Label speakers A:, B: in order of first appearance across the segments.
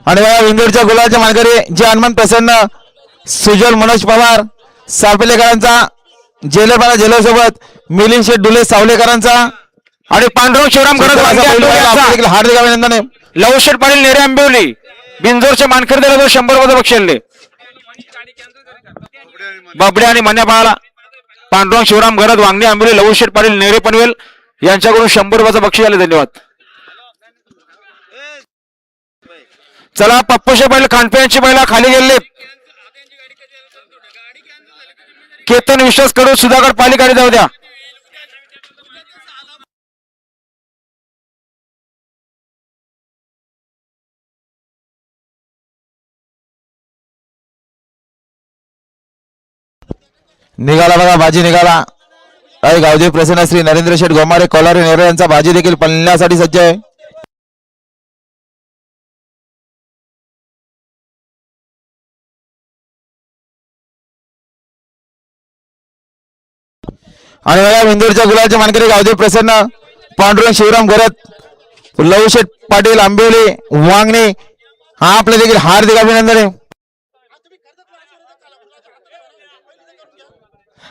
A: आणि इंदोरच्या गुलाबाचे मानकरी जे हनुमान प्रसन्न सुजल मनोज पवार सापलेकरांचा जेलरपाडा जेलर सोबत मिलिंद शेठ डुले सावलेकरांचा
B: आणि पांडुरंग शिवराम गणेश
A: हार्दिक अभिनंदन आहे.
B: लवशेट पाटील नेरे आंबिवली बिंजोरचे मानकरी दिला 100 बक्षिले बाबडे आणि मन्या पाहाला पांडुरंग शिवराम गरज वांगणे आंबिवली लवशेट पाटील नेरे पनवेल यांच्याकडून 100 बक्षीस आले. धन्यवाद. चला पप्पूशे बैल खांडप्यांची बैला खाली गेले. केतन विश्वास कडू सुधाकर पाली गाडी जाऊ द्या.
A: निघाला बघा बाजी निघाला. गावदेव प्रसन्न श्री नरेंद्र शेठ गोमारे कोलारे नेरे यांचा बाजी देखील पळण्यासाठी सज्ज आहे. आणि बघा इंदोरच्या गुलाबाचे मानकरी गावदेव प्रसन्न पांडुरंग शिवराम घरत लवशेठ पाटील आंबिवली वांगणे हा आपले देखील हार्दिक अभिनंदन आहे.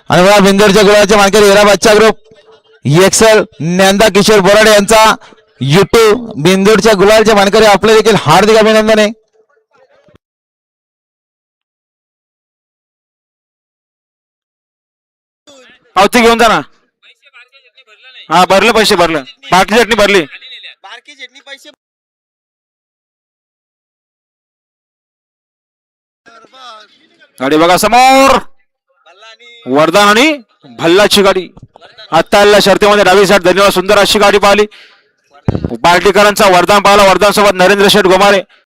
A: आणि बघा बिंदोरच्या गुलाबाचे मानकरी हिरा बच्चा ग्रुप एक्सेल ज्ञानदा किशोर बोराडे यांचा युट्यूब बिंदोरच्या गुलाबाचे मानकरी आपले देखील हार्दिक अभिनंदन आहे.
B: पावती घेऊन जा ना. हा भरलं पैसे भरलं बाकी चटणी भरली. गाडी बघा समोर वरदान आणि भल्लाची गाडी आता आलेल्या शर्तीमध्ये डावी साईड. धन्यवाद. सुंदर अशी गाडी पाहिली. पार्टीकरांचा वरदान पाहिला. वरदान सोबत नरेंद्र शेठ गोमारे